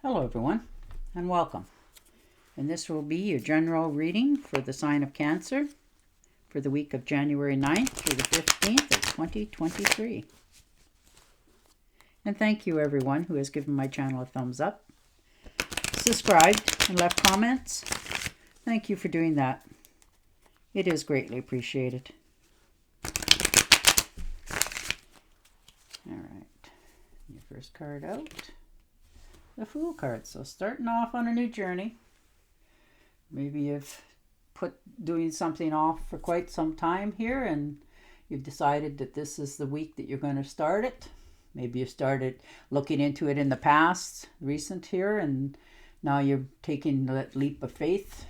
Hello everyone and welcome. And this will be your general reading for the sign of Cancer for the week of January 9th through the 15th of 2023. And thank you everyone who has given my channel a thumbs up, subscribed, and left comments. Thank you for doing that. It is greatly appreciated. All right, your first card out. The Fool card. So starting off on a new journey. Maybe you've put doing something off for quite some time here and you've decided that this is the week that you're going to start it. Maybe you started looking into it in the past, recent here, and now you're taking that leap of faith.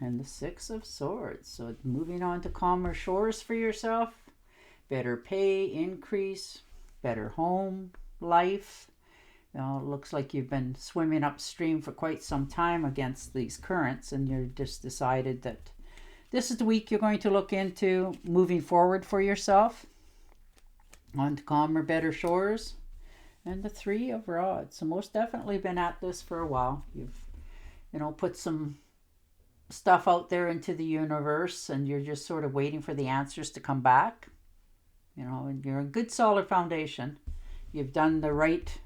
And the Six of Swords. So moving on to calmer shores for yourself. Better pay, increase, better home, life. You know, it looks like you've been swimming upstream for quite some time against these currents, and you're just decided that this is the week you're going to look into moving forward for yourself on to calmer, better shores. And the Three of Rods. So most definitely been at this for a while. You've, put some stuff out there into the universe, and you're just sort of waiting for the answers to come back. And you're a good solid foundation. You've done the right,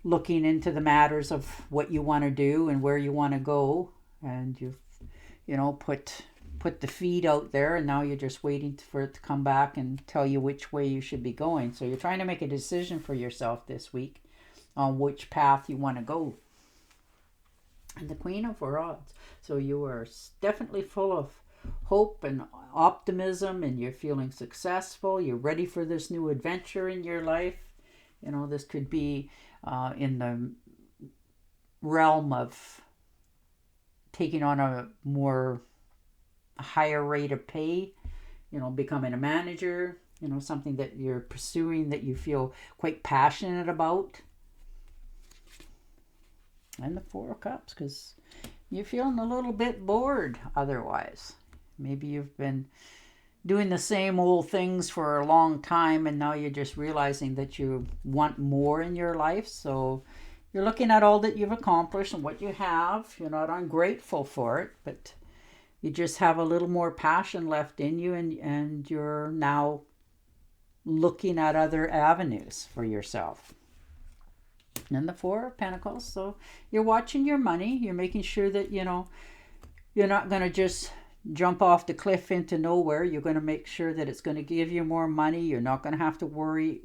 looking into the matters of what you want to do and where you want to go, and you've put the feed out there, and now you're just waiting for it to come back and tell you which way you should be going. So you're trying to make a decision for yourself this week on which path you want to go. And the Queen of Rods. So you are definitely full of hope and optimism, and you're feeling successful. You're ready for this new adventure in your life. This could be in the realm of taking on a more higher rate of pay, becoming a manager, something that you're pursuing that you feel quite passionate about. And the Four of Cups, because you're feeling a little bit bored otherwise. Maybe you've been doing the same old things for a long time, and now you're just realizing that you want more in your life. So you're looking at all that you've accomplished and what you have. You're not ungrateful for it, but you just have a little more passion left in you, and you're now looking at other avenues for yourself. And the Four of Pentacles. So you're watching your money. You're making sure that, you're not going to just jump off the cliff into nowhere. You're going to make sure that it's going to give you more money. You're not going to have to worry,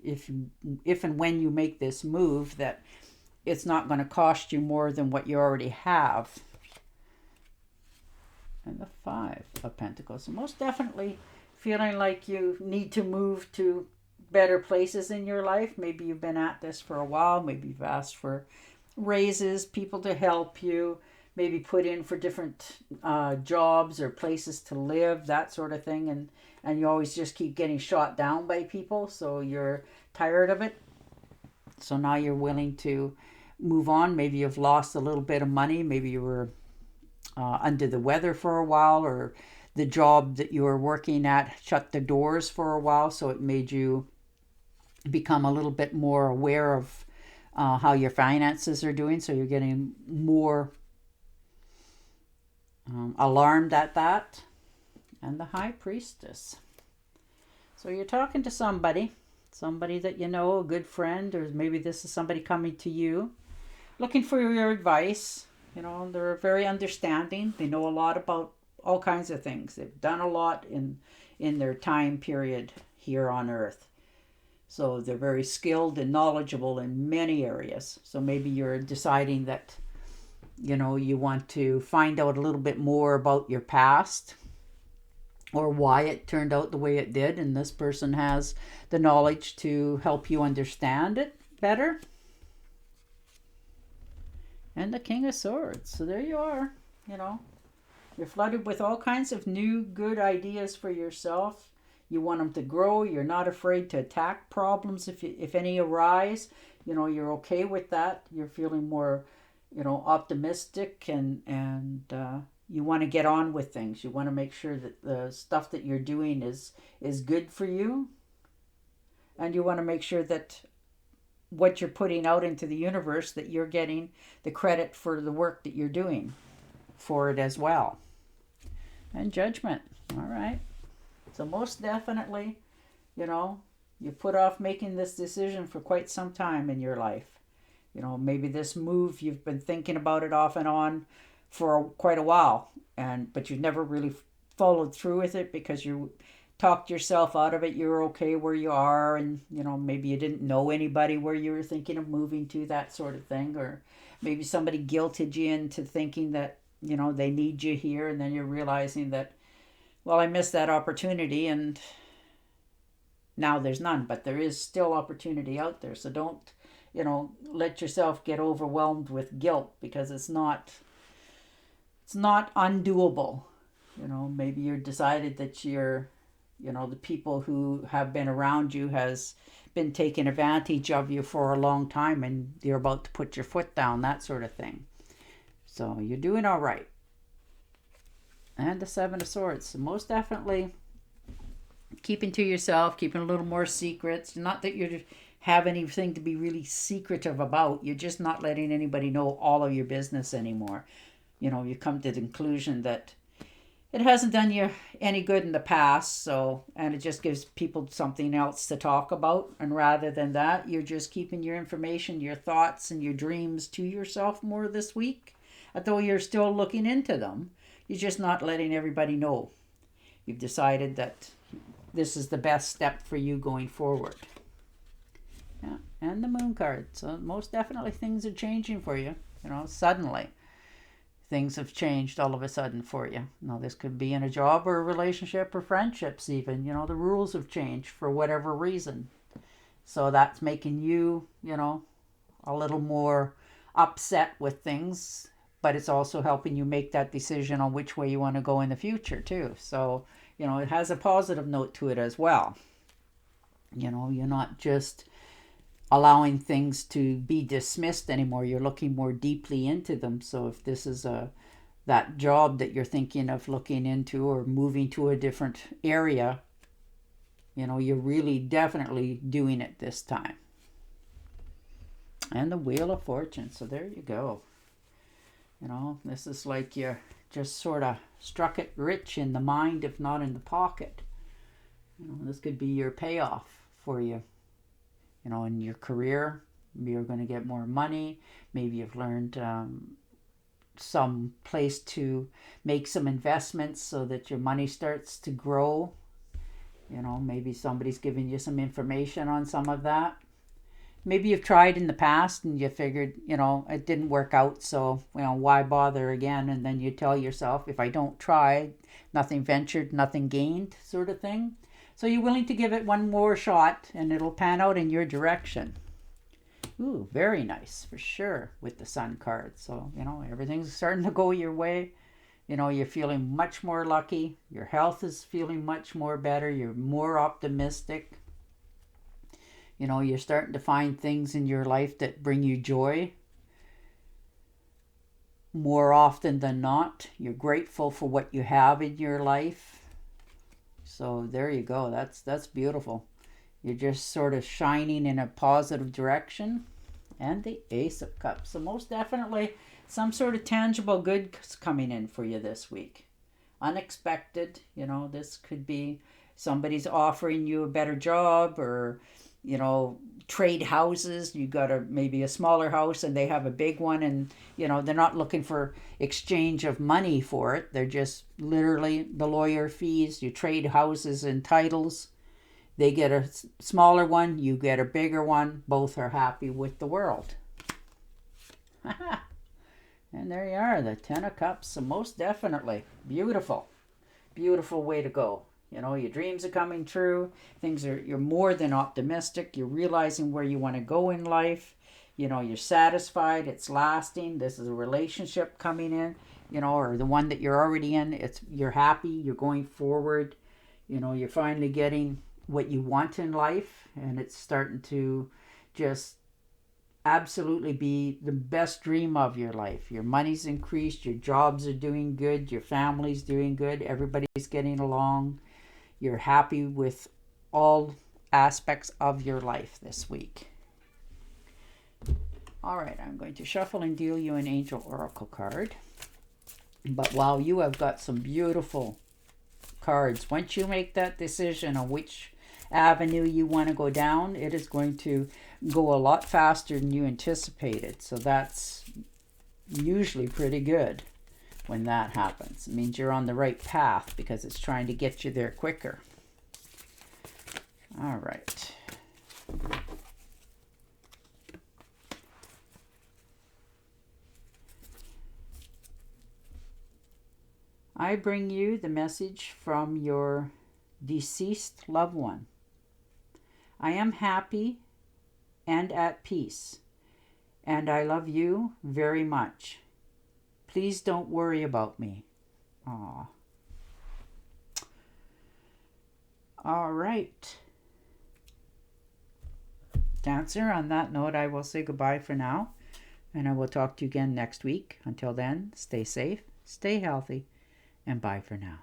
if and when you make this move, that it's not going to cost you more than what you already have. And the Five of Pentacles. So most definitely feeling like you need to move to better places in your life. Maybe you've been at this for a while. Maybe you've asked for raises, people to help you, maybe put in for different jobs or places to live, that sort of thing, and you always just keep getting shot down by people, so you're tired of it. So now you're willing to move on. Maybe you've lost a little bit of money. Maybe you were under the weather for a while, or the job that you were working at shut the doors for a while, so it made you become a little bit more aware of how your finances are doing. So you're getting more alarmed at that. And the High Priestess. So you're talking to somebody that a good friend, or maybe this is somebody coming to you looking for your advice. They're very understanding. They know a lot about all kinds of things. They've done a lot in their time period here on Earth. So they're very skilled and knowledgeable in many areas. So maybe you're deciding that, you want to find out a little bit more about your past or why it turned out the way it did. And this person has the knowledge to help you understand it better. And the King of Swords. So there you are, You're flooded with all kinds of new good ideas for yourself. You want them to grow. You're not afraid to attack problems if any arise. You're okay with that. You're feeling more, optimistic, and you want to get on with things. You want to make sure that the stuff that you're doing is good for you. And you want to make sure that what you're putting out into the universe, that you're getting the credit for the work that you're doing for it as well. And Judgment. All right. So most definitely, you put off making this decision for quite some time in your life. Maybe this move, you've been thinking about it off and on for quite a while, but you've never really followed through with it because you talked yourself out of it. You're okay where you are, and maybe you didn't know anybody where you were thinking of moving to, that sort of thing. Or maybe somebody guilted you into thinking that they need you here, and then you're realizing that, well, I missed that opportunity, and now there's none. But there is still opportunity out there. So don't let yourself get overwhelmed with guilt, because it's not undoable. Maybe you're decided that you're the people who have been around you has been taking advantage of you for a long time, and you're about to put your foot down, that sort of thing. So you're doing all right. And the Seven of Swords. So most definitely keeping to yourself, keeping a little more secrets. Not that you have anything to be really secretive about. You're just not letting anybody know all of your business anymore. You come to the conclusion that it hasn't done you any good in the past, and it just gives people something else to talk about. And rather than that, you're just keeping your information, your thoughts, and your dreams to yourself more this week. Although you're still looking into them, you're just not letting everybody know. You've decided that this is the best step for you going forward. Yeah, and the Moon card. So most definitely things are changing for you. Suddenly things have changed all of a sudden for you. Now, this could be in a job or a relationship or friendships even. The rules have changed for whatever reason. So that's making you, a little more upset with things. But it's also helping you make that decision on which way you want to go in the future too. So, it has a positive note to it as well. You're not just allowing things to be dismissed anymore. You're looking more deeply into them. So if this is that job that you're thinking of looking into or moving to a different area, you're really definitely doing it this time. And the Wheel of Fortune. So there you go. This is like you just sort of struck it rich in the mind, if not in the pocket. This could be your payoff for you. In your career, you're going to get more money. Maybe you've learned some place to make some investments so that your money starts to grow. Maybe somebody's giving you some information on some of that. Maybe you've tried in the past and you figured, it didn't work out. So, why bother again? And then you tell yourself, if I don't try, nothing ventured, nothing gained, sort of thing. So you're willing to give it one more shot and it'll pan out in your direction. Ooh, very nice for sure with the Sun card. So, everything's starting to go your way. You're feeling much more lucky. Your health is feeling much more better. You're more optimistic. You're starting to find things in your life that bring you joy. More often than not, you're grateful for what you have in your life. So there you go. That's beautiful. You're just sort of shining in a positive direction. And the Ace of Cups. So most definitely some sort of tangible goods coming in for you this week. Unexpected. This could be somebody's offering you a better job, or trade houses. You got maybe a smaller house and they have a big one, and they're not looking for exchange of money for it. They're just literally the lawyer fees. You trade houses and titles. They get a smaller one, you get a bigger one. Both are happy with the world. And there you are, the Ten of Cups. So most definitely beautiful way to go. Your dreams are coming true. You're more than optimistic. You're realizing where you want to go in life. You're satisfied. It's lasting. This is a relationship coming in, or the one that you're already in. You're happy. You're going forward. You're finally getting what you want in life, and it's starting to just absolutely be the best dream of your life. Your money's increased. Your jobs are doing good. Your family's doing good. Everybody's getting along. You're happy with all aspects of your life this week. All right, I'm going to shuffle and deal you an Angel Oracle card. But wow, you have got some beautiful cards. Once you make that decision on which avenue you want to go down, it is going to go a lot faster than you anticipated. So that's usually pretty good when that happens. It means you're on the right path because it's trying to get you there quicker. All right. I bring you the message from your deceased loved one. I am happy and at peace, and I love you very much. Please don't worry about me. Aw. All right. Cancer, on that note, I will say goodbye for now, and I will talk to you again next week. Until then, stay safe, stay healthy, and bye for now.